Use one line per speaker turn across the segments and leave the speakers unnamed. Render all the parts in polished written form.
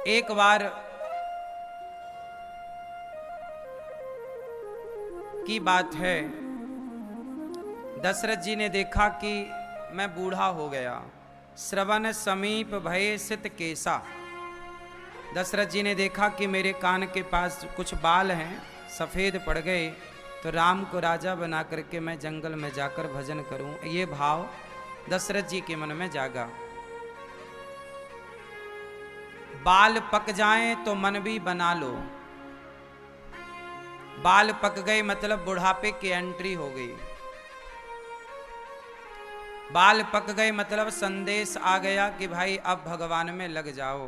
एक बार की बात है, दशरथ जी ने देखा कि मैं बूढ़ा हो गया। श्रवण समीप भये सित केसा। दशरथ जी ने देखा कि मेरे कान के पास कुछ बाल हैं, सफ़ेद पड़ गए, तो राम को राजा बना करके मैं जंगल में जाकर भजन करूं, ये भाव दशरथ जी के मन में जागा। बाल पक जाएं तो मन भी बना लो। बाल पक गए मतलब बुढ़ापे की एंट्री हो गई। बाल पक गए मतलब संदेश आ गया कि भाई अब भगवान में लग जाओ।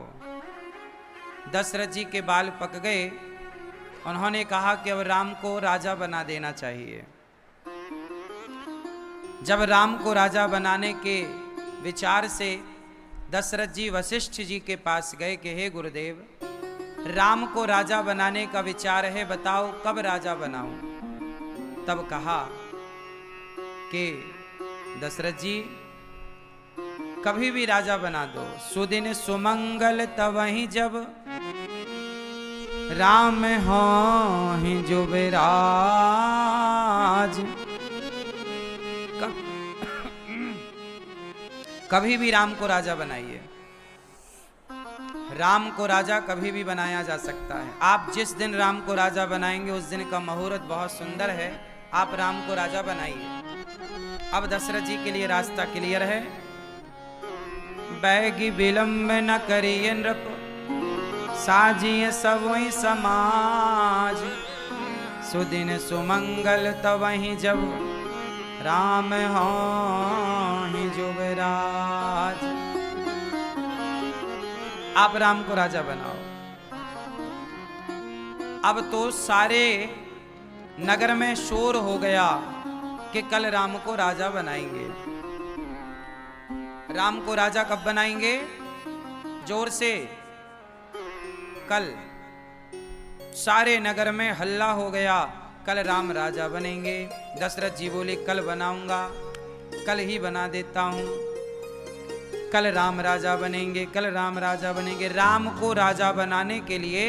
दशरथ जी के बाल पक गए। उन्होंने कहा कि अब राम को राजा बना देना चाहिए। जब राम को राजा बनाने के विचार से दशरथ जी वशिष्ठ जी के पास गए कि हे गुरुदेव, राम को राजा बनाने का विचार है, बताओ कब राजा बनाऊं। तब कहा कि दशरथ जी कभी भी राजा बना दो। सुदिन सुमंगल तवहि जब राम होहि जुबराज। कभी भी राम को राजा बनाइए। राम को राजा कभी भी बनाया जा सकता है। आप जिस दिन राम को राजा बनाएंगे उस दिन का मुहूर्त बहुत सुंदर है, आप राम को राजा बनाइए। अब दशरथ जी के लिए रास्ता क्लियर है। बैगी विलंब न करिए नृप, साजिए सबई समाज। सुदिन सुमंगल तवहि जब राम होहि जुबराज। आप राम को राजा बनाओ। अब तो सारे नगर में शोर हो गया कि कल राम को राजा बनाएंगे। राम को राजा कब बनाएंगे? जोर से, कल। सारे नगर में हल्ला हो गया, कल राम राजा बनेंगे। दशरथ जी बोले कल बनाऊंगा, कल ही बना देता हूं, कल राम राजा बनेंगे, कल राम राजा बनेंगे। राम को राजा बनाने के लिए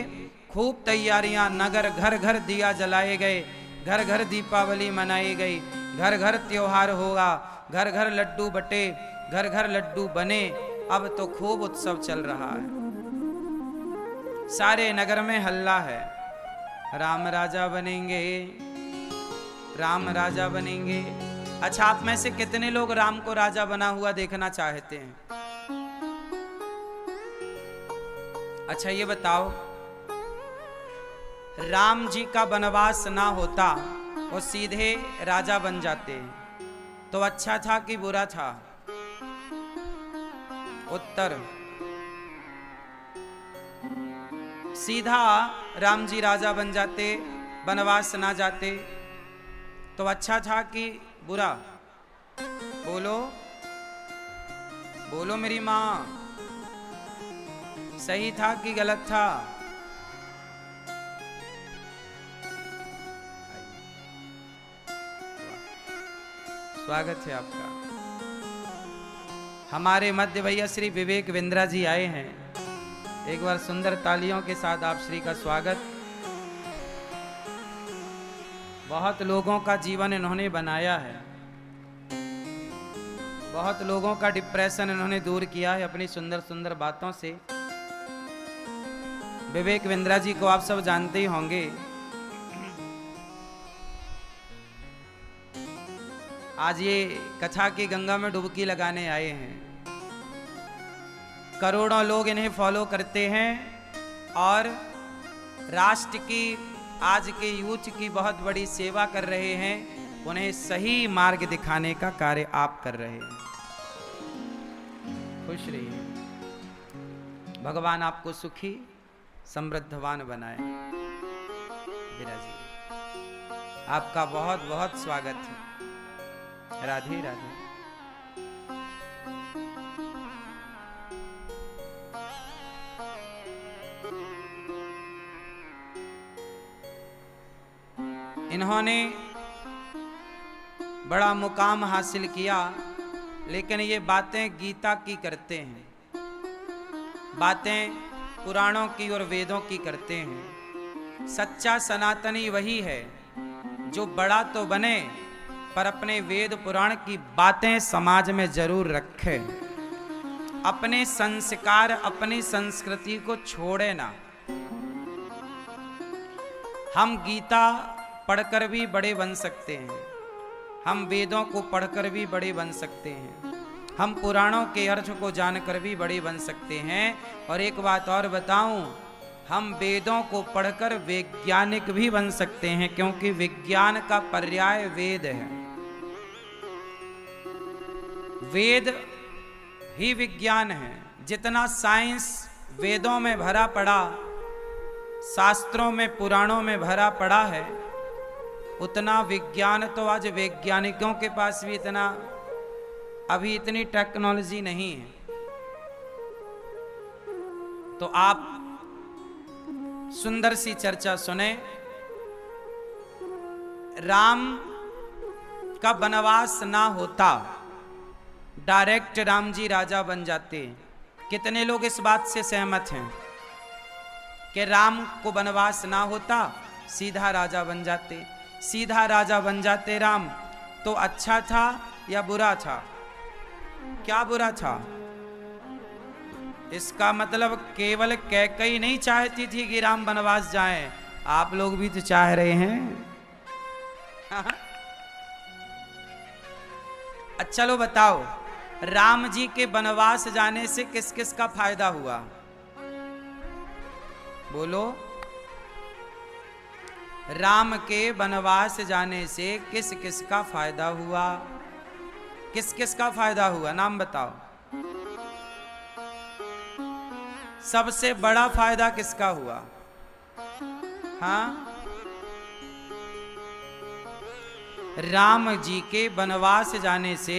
खूब तैयारियां, नगर घर घर दिया जलाए गए, घर घर दीपावली मनाई गई, घर घर त्योहार होगा, घर घर लड्डू बटे, घर घर लड्डू बने। अब तो खूब उत्सव चल रहा है, सारे नगर में हल्ला है, राम राजा बनेंगे, राम राजा बनेंगे। अच्छा, आप में से कितने लोग राम को राजा बना हुआ देखना चाहते हैं? अच्छा ये बताओ, राम जी का वनवास ना होता, वो सीधे राजा बन जाते, तो अच्छा था कि बुरा था? उत्तर, सीधा राम जी राजा बन जाते, वनवास ना जाते, तो अच्छा था कि बुरा? बोलो बोलो मेरी माँ, सही था कि गलत था? स्वागत है आपका। हमारे मध्य भैया श्री विवेक विंद्रा जी आए हैं। एक बार सुंदर तालियों के साथ आप श्री का स्वागत। बहुत लोगों का जीवन इन्होंने बनाया है, बहुत लोगों का डिप्रेशन इन्होंने दूर किया है अपनी सुंदर सुंदर बातों से। विवेक विंद्रा जी को आप सब जानते ही होंगे। आज ये कथा की गंगा में डुबकी लगाने आए हैं। करोड़ों लोग इन्हें फॉलो करते हैं और राष्ट्र की, आज के यूथ की बहुत बड़ी सेवा कर रहे हैं। उन्हें सही मार्ग दिखाने का कार्य आप कर रहे हैं। खुश रहिए, भगवान आपको सुखी समृद्धवान बनाए। विराजी, आपका बहुत बहुत स्वागत है। राधे राधे। इन्होंने बड़ा मुकाम हासिल किया, लेकिन ये बातें गीता की करते हैं, बातें पुराणों की और वेदों की करते हैं। सच्चा सनातनी वही है जो बड़ा तो बने पर अपने वेद पुराण की बातें समाज में जरूर रखे, अपने संस्कार अपनी संस्कृति को छोड़े ना। हम गीता पढ़कर भी बड़े बन सकते हैं, हम वेदों को पढ़कर भी बड़े बन सकते हैं, हम पुराणों के अर्थ को जानकर भी बड़े बन सकते हैं। और एक बात और बताऊं, हम वेदों को पढ़कर वैज्ञानिक भी बन सकते हैं, क्योंकि विज्ञान का पर्याय वेद है। वेद ही विज्ञान है। जितना साइंस वेदों में भरा पड़ा, शास्त्रों में पुराणों में भरा पड़ा है, उतना विज्ञान तो आज वैज्ञानिकों के पास भी अभी इतनी टेक्नोलॉजी नहीं है। तो आप सुंदर सी चर्चा सुने। राम का वनवास ना होता, डायरेक्ट राम जी राजा बन जाते। कितने लोग इस बात से सहमत हैं कि राम को वनवास ना होता, सीधा राजा बन जाते? सीधा राजा बन जाते राम तो अच्छा था या बुरा था? क्या बुरा था? इसका मतलब केवल कैकेयी नहीं चाहती थी कि राम वनवास जाएं, आप लोग भी तो चाह रहे हैं। अच्छा चलो बताओ, राम जी के वनवास जाने से किस किस का फायदा हुआ? बोलो। राम के वनवास जाने से किस किस का फायदा हुआ? किस किस का फायदा हुआ, नाम बताओ। सबसे बड़ा फायदा किसका हुआ? हाँ, राम जी के वनवास जाने से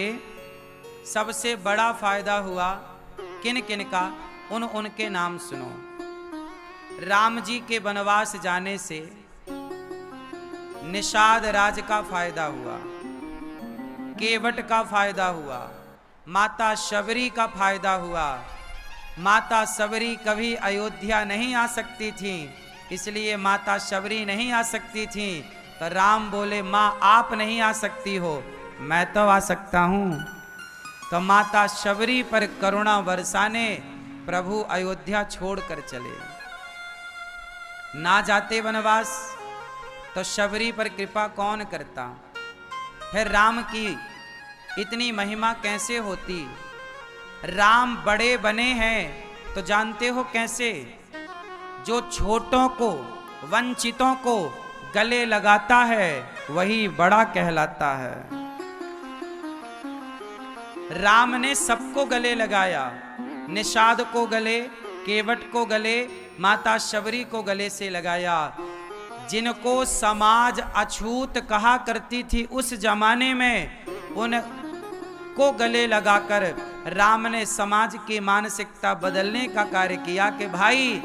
सबसे बड़ा फायदा हुआ किन किन का? उनके नाम सुनो। राम जी के वनवास जाने से निषाद राज का फायदा हुआ, केवट का फायदा हुआ, माता शबरी का फायदा हुआ। माता शबरी कभी अयोध्या नहीं आ सकती थी, इसलिए माता शबरी नहीं आ सकती थी तो राम बोले, माँ आप नहीं आ सकती हो, मैं तो आ सकता हूँ। तो माता शबरी पर करुणा बरसाने प्रभु अयोध्या छोड़कर चले। ना जाते वनवास तो शबरी पर कृपा कौन करता? फिर राम की इतनी महिमा कैसे होती? राम बड़े बने हैं तो जानते हो कैसे? जो छोटों को, वंचितों को गले लगाता है वही बड़ा कहलाता है। राम ने सबको गले लगाया, निषाद को गले, केवट को गले, माता शबरी को गले से लगाया। जिनको समाज अछूत कहा करती थी उस जमाने में, उनको गले लगाकर राम ने समाज की मानसिकता बदलने का कार्य किया कि भाई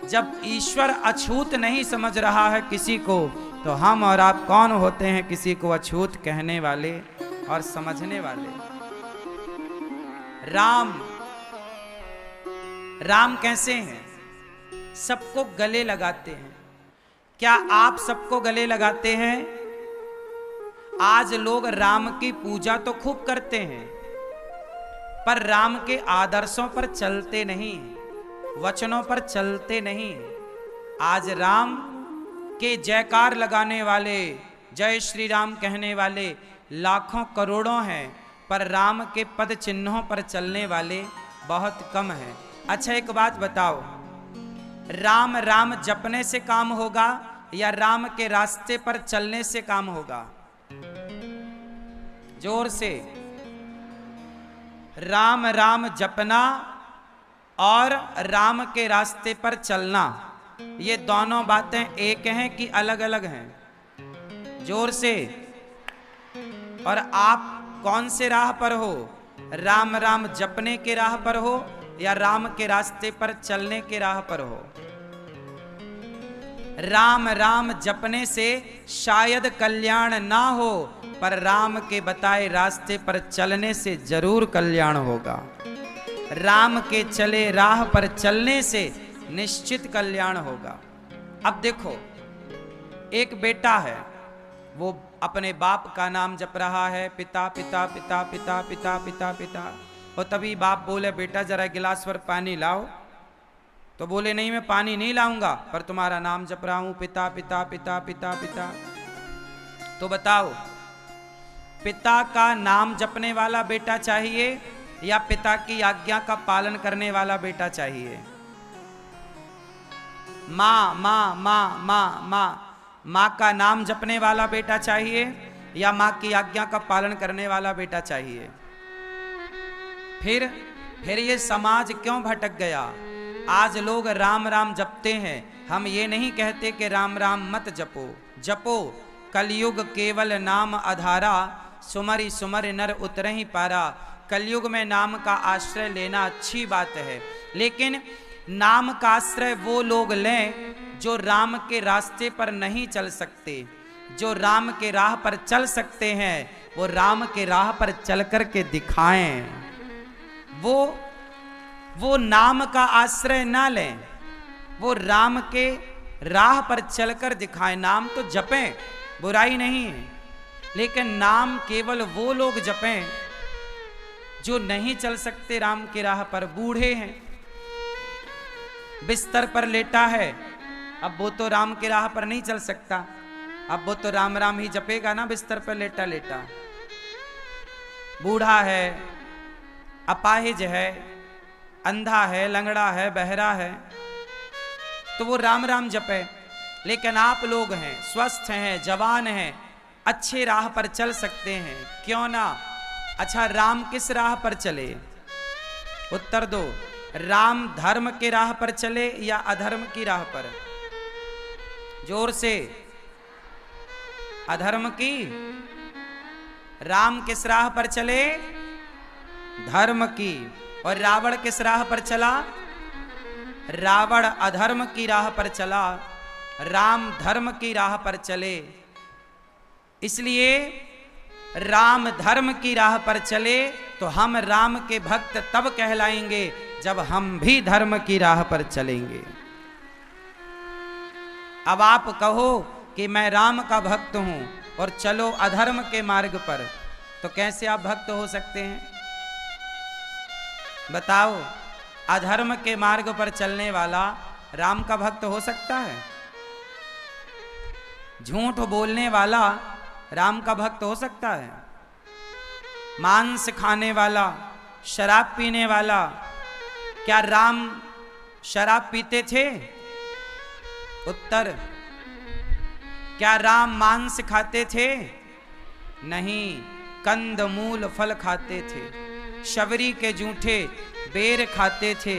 जब ईश्वर अछूत नहीं समझ रहा है किसी को, तो हम और आप कौन होते हैं किसी को अछूत कहने वाले और समझने वाले? राम कैसे हैं? सबको गले लगाते हैं। क्या आप सबको गले लगाते हैं? आज लोग राम की पूजा तो खूब करते हैं, पर राम के आदर्शों पर चलते नहीं, वचनों पर चलते नहीं। आज राम के जयकार लगाने वाले, जय श्री राम कहने वाले लाखों करोड़ों हैं, पर राम के पद चिन्हों पर चलने वाले बहुत कम हैं। अच्छा एक बात बताओ, राम राम जपने से काम होगा या राम के रास्ते पर चलने से काम होगा? जोर से। राम राम जपना और राम के रास्ते पर चलना, ये दोनों बातें एक हैं कि अलग अलग हैं? जोर से। और आप कौन से राह पर हो? राम राम जपने के राह पर हो या राम के रास्ते पर चलने के राह पर हो? राम राम जपने से शायद कल्याण ना हो, पर राम के बताए रास्ते पर चलने से जरूर कल्याण होगा। राम के चले राह पर चलने से निश्चित कल्याण होगा। अब देखो, एक बेटा है, वो अपने बाप का नाम जप रहा है, पिता पिता पिता पिता पिता पिता पिता। और तभी बाप बोले, बेटा जरा गिलास भर पानी लाओ। तो बोले, नहीं मैं पानी नहीं लाऊंगा, पर तुम्हारा नाम जप रहा हूं, पिता पिता पिता पिता पिता। तो बताओ, पिता का नाम जपने वाला बेटा चाहिए या पिता की आज्ञा का पालन करने वाला बेटा चाहिए? माँ माँ माँ माँ माँ माँ का नाम जपने वाला बेटा चाहिए या माँ की आज्ञा का पालन करने वाला बेटा चाहिए? फिर ये समाज क्यों भटक गया? आज लोग राम राम जपते हैं। हम ये नहीं कहते कि राम राम मत जपो, जपो कलयुग केवल नाम आधारा, सुमरि सुमरि नर उतरहि पारा। कलयुग में नाम का आश्रय लेना अच्छी बात है, लेकिन नाम का आश्रय वो लोग लें जो राम के रास्ते पर नहीं चल सकते। जो राम के राह पर चल सकते हैं वो राम के राह पर चल कर के दिखाएं। वो नाम का आश्रय ना लें, वो राम के राह पर चलकर दिखाएं। नाम तो जपें, बुराई नहीं है, लेकिन नाम केवल वो लोग जपें जो नहीं चल सकते राम की राह पर। बूढ़े हैं, बिस्तर पर लेटा है, अब वो तो राम की राह पर नहीं चल सकता, अब वो तो राम राम ही जपेगा ना बिस्तर पर लेटा लेटा। बूढ़ा है, अपाहिज है, अंधा है, लंगड़ा है, बहरा है, तो वो राम राम जपे। लेकिन आप लोग हैं, स्वस्थ हैं, जवान हैं, अच्छे राह पर चल सकते हैं, क्यों ना? अच्छा, राम किस राह पर चले? उत्तर दो। राम धर्म के राह पर चले या अधर्म की राह पर? जोर से। अधर्म की। राम किस राह पर चले? धर्म की। और रावण किस राह पर चला? रावण अधर्म की राह पर चला, राम धर्म की राह पर चले। इसलिए राम धर्म की राह पर चले तो हम राम के भक्त तब कहलाएंगे जब हम भी धर्म की राह पर चलेंगे। अब आप कहो कि मैं राम का भक्त हूं और चलो अधर्म के मार्ग पर, तो कैसे आप भक्त हो सकते हैं? बताओ, अधर्म के मार्ग पर चलने वाला राम का भक्त हो सकता है? झूठ बोलने वाला राम का भक्त हो सकता है? मांस खाने वाला, शराब पीने वाला, क्या राम शराब पीते थे? उत्तर। क्या राम मांस खाते थे? नहीं, कंद मूल फल खाते थे, शबरी के जूठे बेर खाते थे।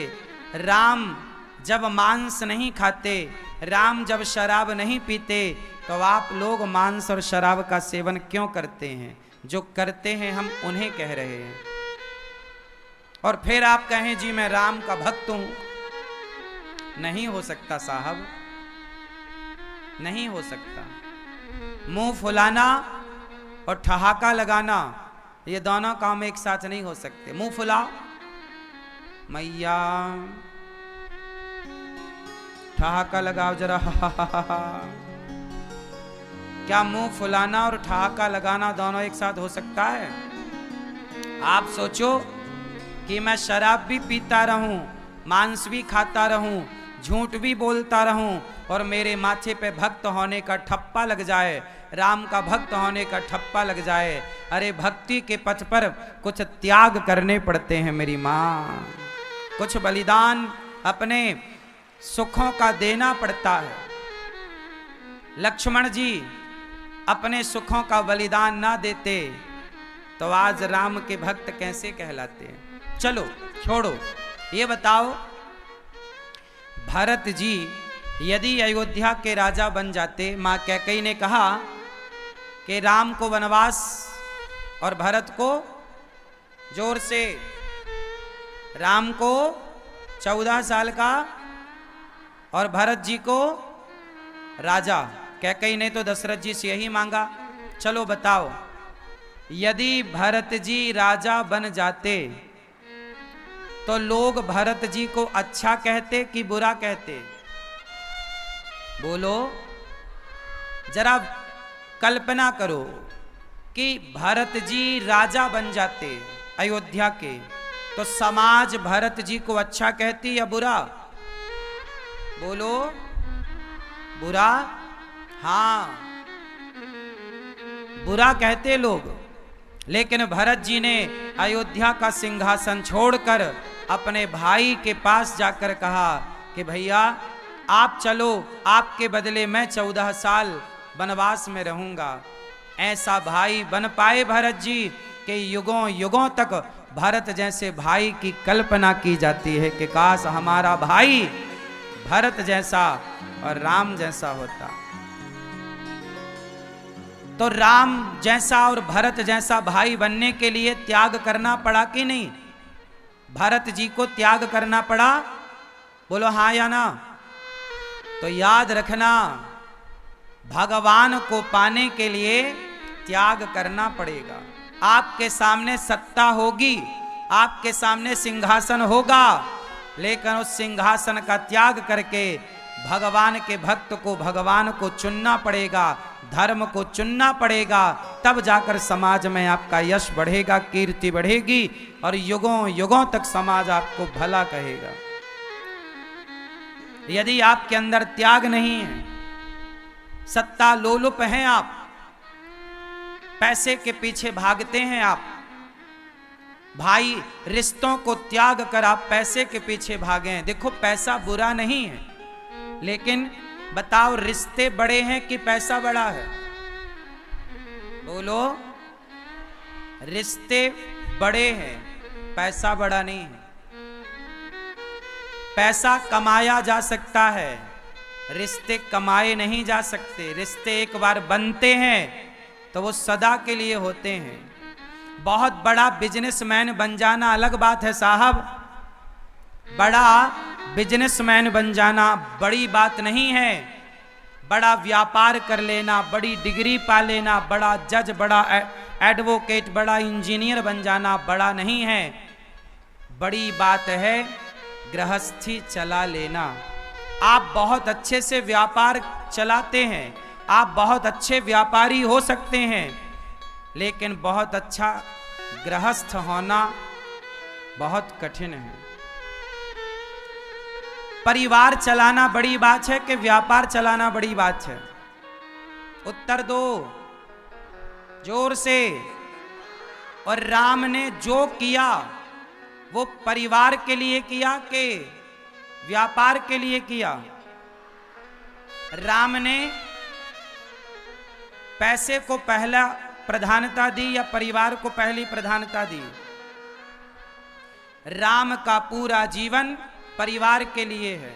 राम जब मांस नहीं खाते, राम जब शराब नहीं पीते, तो आप लोग मांस और शराब का सेवन क्यों करते हैं? जो करते हैं हम उन्हें कह रहे हैं। और फिर आप कहें जी मैं राम का भक्त हूं। नहीं हो सकता साहब, नहीं हो सकता। मुंह फुलाना और ठहाका लगाना, ये दोनों काम एक साथ नहीं हो सकते। मुंह फुलाओ, मैया, ठहाका लगाओ जरा, क्या मुंह फुलाना और ठहाका लगाना दोनों एक साथ हो सकता है? आप सोचो कि मैं शराब भी पीता रहूं, मांस भी खाता रहूं, झूठ भी बोलता रहूं और मेरे माथे पे भक्त होने का ठप्पा लग जाए, राम का भक्त होने का ठप्पा लग जाए। अरे भक्ति के पथ पर कुछ त्याग करने पड़ते हैं मेरी माँ, कुछ बलिदान अपने सुखों का देना पड़ता है। लक्ष्मण जी अपने सुखों का बलिदान ना देते तो आज राम के भक्त कैसे कहलाते हैं? चलो छोड़ो, ये बताओ, भरत जी यदि अयोध्या के राजा बन जाते, मां कैकेयी ने कहा कि राम को वनवास और भरत को, जोर से, राम को 14 साल का और भरत जी को राजा। कैकेयी ने तो दशरथ जी से यही मांगा। चलो बताओ, यदि भरत जी राजा बन जाते तो लोग भरत जी को अच्छा कहते कि बुरा कहते? बोलो जरा, कल्पना करो कि भरत जी राजा बन जाते अयोध्या के, तो समाज भरत जी को अच्छा कहती या बुरा? बोलो बुरा। हाँ, बुरा कहते लोग। लेकिन भरत जी ने अयोध्या का सिंहासन छोड़कर अपने भाई के पास जाकर कहा कि भैया आप चलो, आपके बदले मैं 14 साल वनवास में रहूंगा। ऐसा भाई बन पाए भरत जी कि युगों युगों तक भरत जैसे भाई की कल्पना की जाती है कि काश हमारा भाई भरत जैसा और राम जैसा होता। तो राम जैसा और भरत जैसा भाई बनने के लिए त्याग करना पड़ा कि नहीं? भरत जी को त्याग करना पड़ा? बोलो हाँ या ना। तो याद रखना, भगवान को पाने के लिए त्याग करना पड़ेगा। आपके सामने सत्ता होगी, आपके सामने सिंहासन होगा, लेकिन उस सिंहासन का त्याग करके भगवान के भक्त को, भगवान को चुनना पड़ेगा, धर्म को चुनना पड़ेगा। तब जाकर समाज में आपका यश बढ़ेगा, कीर्ति बढ़ेगी और युगों युगों तक समाज आपको भला कहेगा। यदि आपके अंदर त्याग नहीं है, सत्ता लोलुप हैं आप, पैसे के पीछे भागते हैं आप, भाई रिश्तों को त्याग कर आप पैसे के पीछे भागे। देखो पैसा बुरा नहीं है, लेकिन बताओ रिश्ते बड़े हैं कि पैसा बड़ा है? बोलो, रिश्ते बड़े हैं, पैसा बड़ा नहीं है। पैसा कमाया जा सकता है, रिश्ते कमाए नहीं जा सकते। रिश्ते एक बार बनते हैं तो वो सदा के लिए होते हैं। बहुत बड़ा बिजनेसमैन बन जाना अलग बात है साहब, बड़ा बिजनेसमैन बन जाना बड़ी बात नहीं है। बड़ा व्यापार कर लेना, बड़ी डिग्री पा लेना, बड़ा जज, बड़ा एडवोकेट, बड़ा इंजीनियर बन जाना बड़ा नहीं है। बड़ी बात है गृहस्थी चला लेना। आप बहुत अच्छे से व्यापार चलाते हैं, आप बहुत अच्छे व्यापारी हो सकते हैं, लेकिन बहुत अच्छा गृहस्थ होना बहुत कठिन है। परिवार चलाना बड़ी बात है कि व्यापार चलाना बड़ी बात है? उत्तर दो जोर से। और राम ने जो किया वो परिवार के लिए किया कि व्यापार के लिए किया? राम ने पैसे को पहला प्रधानता दी या परिवार को पहली प्रधानता दी? राम का पूरा जीवन परिवार के लिए है,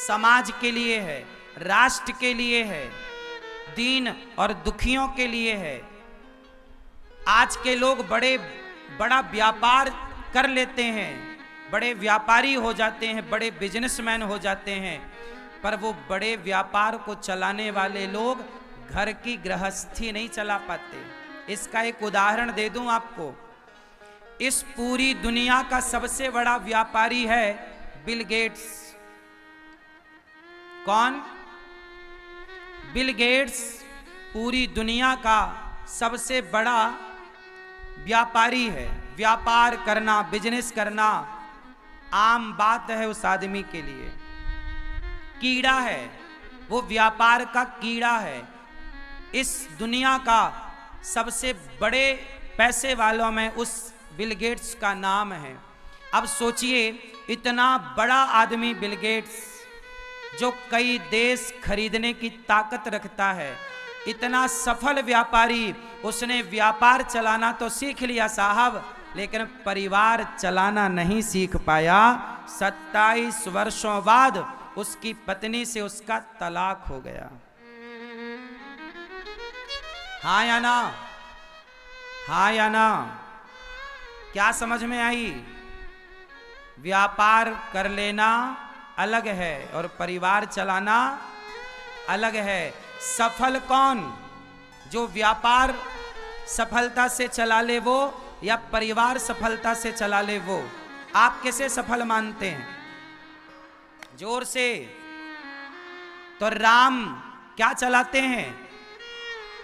समाज के लिए है, राष्ट्र के लिए है, दीन और दुखियों के लिए है। आज के लोग बड़ा व्यापार कर लेते हैं, बड़े व्यापारी हो जाते हैं, बड़े बिजनेसमैन हो जाते हैं, पर वो बड़े व्यापार को चलाने वाले लोग घर की गृहस्थी नहीं चला पाते। इसका एक उदाहरण दे दूं आपको। इस पूरी दुनिया का सबसे बड़ा व्यापारी है बिल गेट्स। कौन? बिल गेट्स पूरी दुनिया का सबसे बड़ा व्यापारी है। व्यापार करना, बिजनेस करना आम बात है उस आदमी के लिए। कीड़ा है, वो व्यापार का कीड़ा है। इस दुनिया का सबसे बड़े पैसे वालों में उस बिल गेट्स का नाम है। अब सोचिए, इतना बड़ा आदमी बिल गेट्स, जो कई देश खरीदने की ताकत रखता है, इतना सफल व्यापारी, उसने व्यापार चलाना तो सीख लिया साहब, लेकिन परिवार चलाना नहीं सीख पाया। 27 वर्षों बाद उसकी पत्नी से उसका तलाक हो गया। हाँ या ना? हाँ या ना? क्या समझ में आई? व्यापार कर लेना अलग है और परिवार चलाना अलग है। सफल कौन? जो व्यापार सफलता से चला ले वो, या परिवार सफलता से चला ले वो? आप किसे सफल मानते हैं? जोर से। तो राम क्या चलाते हैं?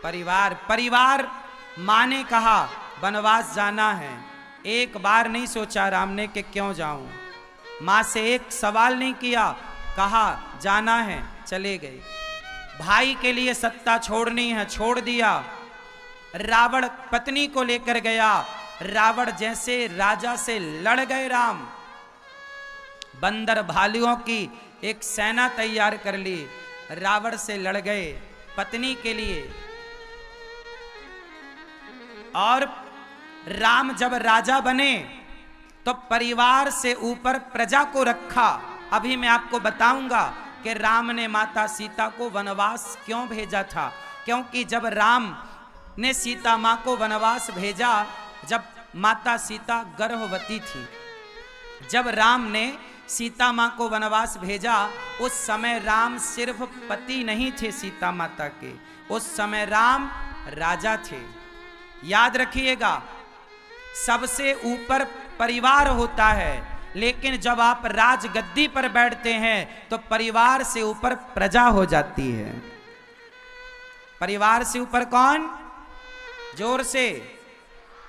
परिवार। परिवार माँ ने कहा वनवास जाना है, एक बार नहीं सोचा राम ने कि क्यों जाऊं। माँ से एक सवाल नहीं किया, कहा जाना है, चले गए। भाई के लिए सत्ता छोड़नी है, छोड़ दिया। रावण पत्नी को लेकर गया, रावण जैसे राजा से लड़ गए राम। बंदर भालुओं की एक सेना तैयार कर ली, रावण से लड़ गए पत्नी के लिए। और राम जब राजा बने तो परिवार से ऊपर प्रजा को रखा। अभी मैं आपको बताऊंगा कि राम ने माता सीता को वनवास क्यों भेजा था। क्योंकि जब राम ने सीता मां को वनवास भेजा, जब माता सीता गर्भवती थी, जब राम ने सीता मां को वनवास भेजा, उस समय राम सिर्फ पति नहीं थे सीता माता के, उस समय राम राजा थे। याद रखिएगा, सबसे ऊपर परिवार होता है, लेकिन जब आप राजगद्दी पर बैठते हैं तो परिवार से ऊपर प्रजा हो जाती है। परिवार से ऊपर कौन? जोर से।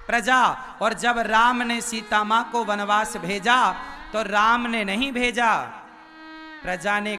प्रजा। और जब राम ने सीता मां को वनवास भेजा तो राम ने नहीं भेजा, प्रजा ने